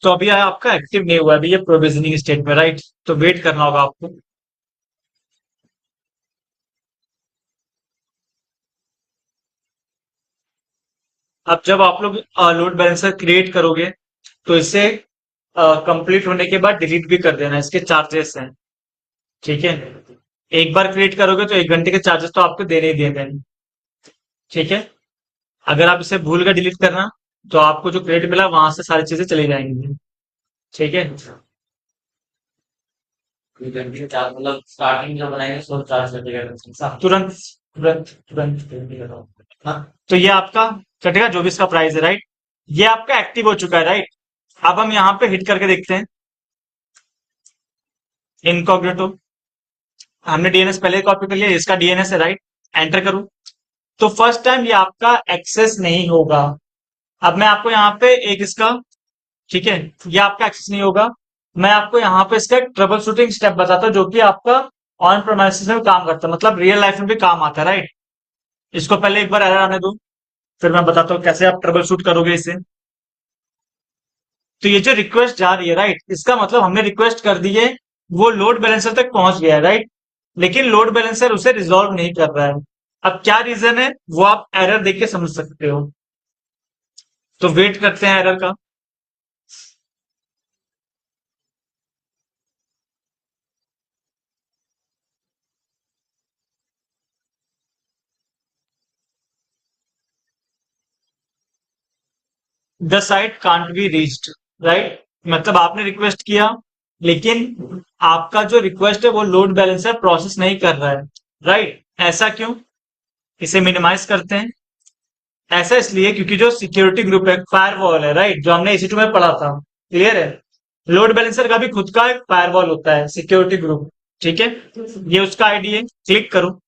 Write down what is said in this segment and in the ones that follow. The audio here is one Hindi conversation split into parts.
तो अभी आपका एक्टिव नहीं हुआ, अभी ये प्रोविजनिंग स्टेट में, राइट? तो वेट करना होगा आपको। अब जब आप लोग लोड बैलेंसर क्रिएट करोगे तो इसे कंप्लीट होने के बाद डिलीट भी कर देना, इसके चार्जेस हैं। ठीक है, एक बार क्रिएट करोगे तो 1 घंटे के चार्जेस तो आपको देने ही देने हैं। ठीक है, अगर आप इसे भूल कर डिलीट करना तो आपको जो क्रेडिट मिला वहां से सारी चीजें चली जाएंगी। ठीक है, चार्ज मतलब स्टार्टिंग जब बनाएंगे सो चार्ज कटेगा तुरंत, तुरंत तुरंत तुरंत। हाँ, तो ये आपका कटेगा जो भी इसका प्राइस है, राइट? ये आपका एक्टिव हो चुका है, राइट? अब हम यहाँ पे हिट करके देखते हैं, इनकॉग्निटो। हमने डीएनएस पहले कॉपी कर लिया, इसका डीएनएस है, राइट? एंटर करूं तो फर्स्ट टाइम ये आपका एक्सेस नहीं होगा। अब मैं आपको यहाँ पे एक इसका, ठीक है, ये आपका एक्सेस नहीं होगा। मैं आपको यहाँ पे इसका ट्रबल शूटिंग स्टेप बताता हूँ जो कि आपका ऑन प्रोमाइसिस में भी काम करता है, मतलब रियल लाइफ में भी काम आता है, राइट? इसको पहले एक बार एरर आने दो, फिर मैं बताता हूँ कैसे आप ट्रबल शूट करोगे इसे। तो ये जो रिक्वेस्ट जा रही है, राइट, इसका मतलब हमने रिक्वेस्ट कर दी है, वो लोड बैलेंसर तक पहुंच गया है, राइट? लेकिन लोड बैलेंसर उसे रिजॉल्व नहीं कर रहा है। अब क्या रीजन है वो आप एरर देख के समझ सकते हो। तो वेट करते हैं एरर का। The site can't be reached, right? मतलब आपने रिक्वेस्ट किया लेकिन आपका जो रिक्वेस्ट है वो लोड बैलेंसर प्रोसेस नहीं कर रहा है, राइट? ऐसा क्यों? इसे मिनिमाइज करते हैं। ऐसा इसलिए क्योंकि जो सिक्योरिटी ग्रुप है, फायरवॉल है, राइट, जो हमने EC2 में पढ़ा था, क्लियर है? लोड बैलेंसर का भी खुद का एक फायरवॉल होता है, सिक्योरिटी ग्रुप। ठीक है, ये उसका आईडी है, क्लिक करो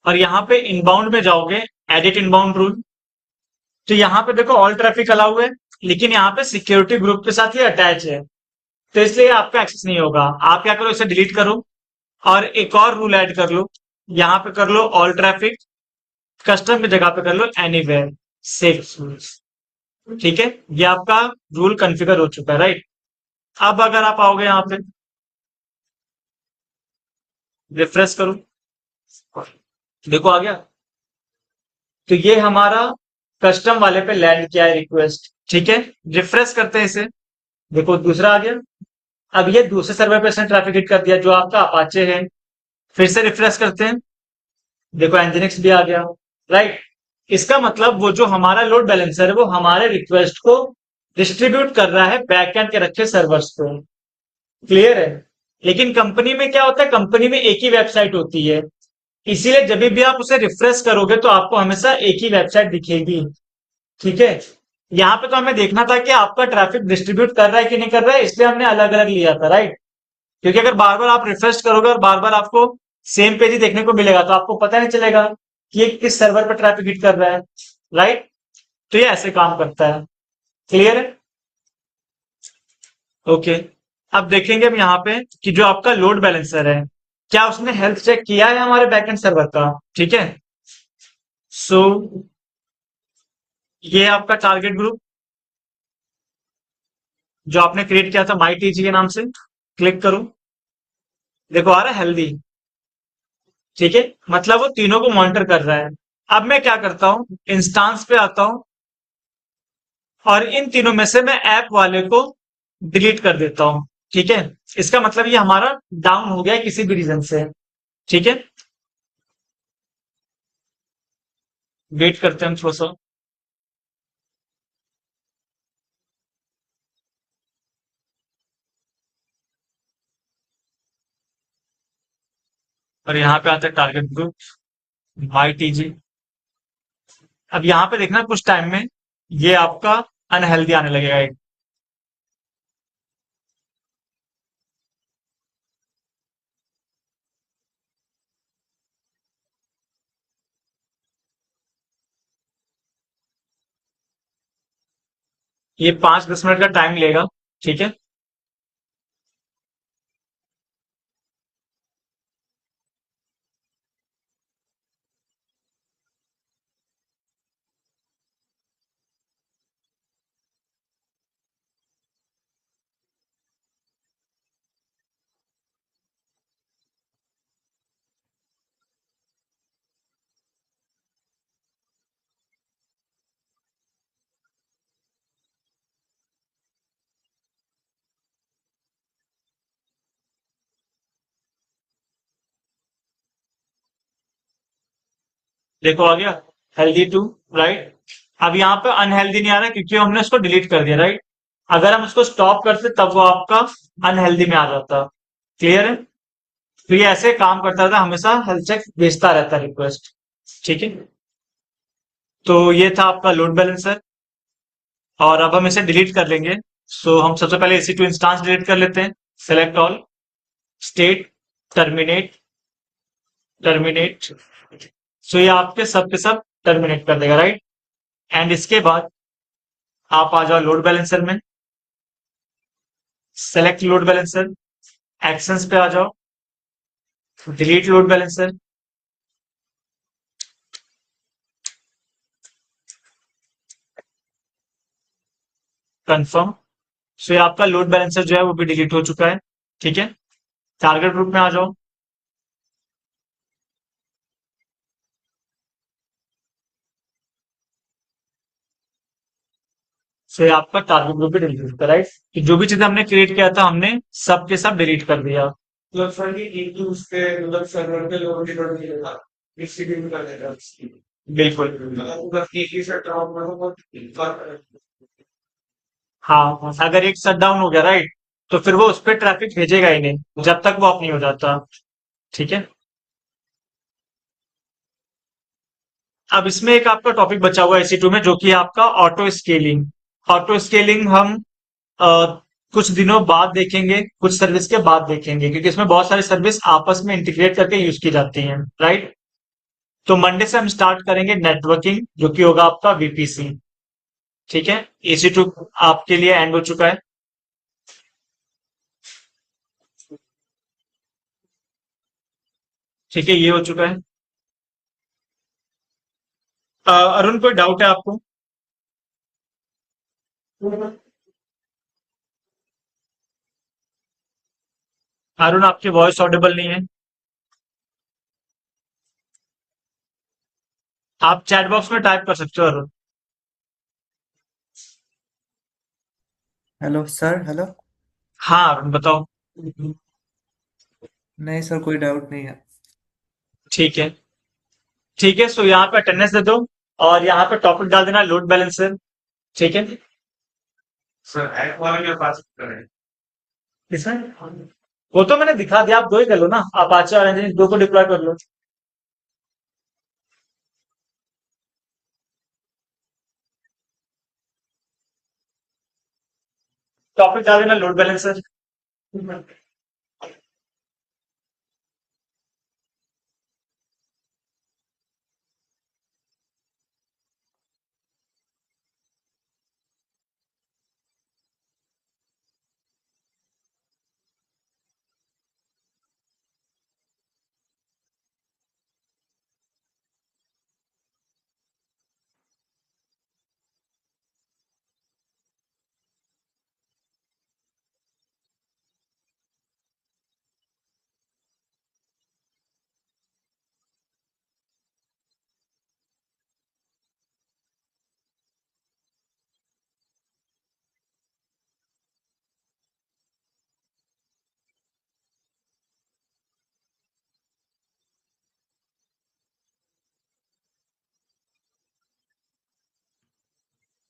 और यहाँ पे इनबाउंड में जाओगे, एडिट इनबाउंड रूल। तो यहाँ पे देखो ऑल ट्रैफिक अलाउ है, लेकिन यहाँ पे सिक्योरिटी ग्रुप के साथ ये अटैच है, तो इसलिए आपका एक्सेस नहीं होगा। आप क्या करो, इसे डिलीट करो और एक और रूल ऐड कर लो। यहाँ पे कर लो ऑल ट्रैफिक, कस्टम की जगह पे कर लो एनीवेयर सेफ रूल्स। ठीक है, ये आपका रूल कॉन्फ़िगर हो चुका है, राइट? अब अगर आप आओगे यहाँ पे, रिफ्रेश करो, देखो आ गया। तो ये हमारा कस्टम वाले पे लैंड किया है रिक्वेस्ट। ठीक है, रिफ्रेश करते हैं इसे, देखो दूसरा आ गया। अब ये दूसरे सर्वर पे इसने ट्रैफिक हिट कर दिया जो आपका अपाचे है। फिर से रिफ्रेश करते हैं, देखो एंजिनिक्स भी आ गया, राइट? इसका मतलब वो जो हमारा लोड बैलेंसर है वो हमारे रिक्वेस्ट को डिस्ट्रीब्यूट कर रहा है बैकएंड के रखे सर्वर्स को, क्लियर है? लेकिन कंपनी में क्या होता है, कंपनी में एक ही वेबसाइट होती है, इसीलिए जब भी आप उसे रिफ्रेश करोगे तो आपको हमेशा एक ही वेबसाइट दिखेगी। ठीक है, यहाँ पे तो हमें देखना था कि आपका ट्रैफिक डिस्ट्रीब्यूट कर रहा है कि नहीं कर रहा है, इसलिए हमने अलग अलग लिया था, राइट? क्योंकि अगर बार बार आप रिफ्रेश करोगे और बार बार आपको सेम पेज ही देखने को मिलेगा तो आपको पता नहीं चलेगा कि ये किस सर्वर पर ट्रैफिक हिट कर रहा है, राइट? तो ये ऐसे काम करता है, क्लियर है? ओके, अब देखेंगे हम यहाँ पे कि जो आपका लोड बैलेंसर है, क्या उसने हेल्थ चेक किया है हमारे बैकएंड सर्वर का? ठीक है, सो ये है आपका टारगेट ग्रुप जो आपने क्रिएट किया था माई टीजी के नाम से। क्लिक करो, देखो आ रहा है हेल्दी। ठीक है, मतलब वो तीनों को मॉनिटर कर रहा है। अब मैं क्या करता हूं, इंस्टांस पे आता हूं और इन तीनों में से मैं ऐप वाले को डिलीट कर देता हूं। ठीक है, इसका मतलब ये हमारा डाउन हो गया है किसी भी रीजन से। ठीक है, वेट करते हैं हम थोड़ा सा। और यहाँ पे आता है टारगेट ग्रुप माई टीजी। अब यहाँ पे देखना कुछ टाइम में ये आपका अनहेल्दी आने लगेगा एक। ये 5-10 मिनट का टाइम लेगा। ठीक है, देखो आ गया, हेल्दी टू, राइट। अब यहाँ पे अनहेल्दी नहीं आ रहा क्योंकि हमने उसको डिलीट कर दिया, राइट। अगर हम उसको स्टॉप करते तब वो आपका अनहेल्दी में आ जाता। क्लियर है? तो ये ऐसे काम करता रहता, हमेशा हेल्थ चेक भेजता रहता रिक्वेस्ट। ठीक है, तो ये था आपका लोड बैलेंसर। और अब हम इसे डिलीट कर लेंगे। सो हम सबसे पहले EC2 इंस्टांस डिलीट कर लेते हैं। Select all, state, terminate, terminate. So ये आपके सब के सब टर्मिनेट कर देगा, राइट। एंड इसके बाद आप आ जाओ लोड बैलेंसर में, सेलेक्ट लोड बैलेंसर, एक्शंस पे आ जाओ, डिलीट लोड बैलेंसर, कंफर्म। सो ये आपका लोड बैलेंसर जो है वो भी डिलीट हो चुका है। ठीक है, टारगेट ग्रुप में आ जाओ। सो ये आपका टारगेट ग्रुप भी डिलीट हो चुका है, राइट। कि जो भी चीजें हमने क्रिएट किया था हमने सब के सब डिलीट कर दिया। मतलब सर कि एक ही उसके मतलब सर्वर पे लोड डिलीट नहीं होता, किसी भी कर देगा। बिल्कुल। मतलब एक ही सेट डाउन में हो हाँ, अगर एक शट डाउन हो गया, राइट, तो फिर वो उस पर ट्रैफिक भेजेगा ही नहीं जब तक वो ऑफ नहीं हो जाता। ठीक है। अब इसमें एक आपका टॉपिक बचा हुआ है EC2 में, जो कि है आपका ऑटो स्केलिंग। ऑटो स्केलिंग हम अ, कुछ दिनों बाद देखेंगे, कुछ सर्विस के बाद देखेंगे, क्योंकि इसमें बहुत सारी सर्विस आपस में इंटीग्रेट करके यूज की जाती हैं, राइट। तो मंडे से हम स्टार्ट करेंगे नेटवर्किंग, जो कि होगा आपका VPC। ठीक है, EC2 आपके लिए एंड हो चुका है। ठीक है, ये हो चुका है। अरुण, कोई डाउट है आपको? अरुण, आपकी वॉइस ऑडिबल नहीं है। आप चैट बॉक्स में टाइप कर सकते हो अरुण। Hello sir. हेलो। हाँ अरुण, बताओ। नहीं सर, कोई डाउट नहीं है। ठीक है, ठीक है। सो यहाँ पे अटेंडेंस दे दो, और यहाँ पे टॉपिक डाल देना लोड बैलेंसर। ठीक है सर, ऐप वाले के पास करें किसमें? वो तो मैंने दिखा दिया, आप दो ही कर लो ना, अपाचे और Nginx दो को डिप्लॉय कर लो। टॉपिक डाल देना लोड बैलेंसर।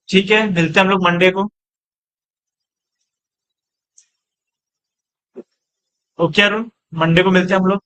ठीक है, मिलते हैं हम लोग मंडे को। ओके अरुण, मंडे को मिलते हैं हम लोग।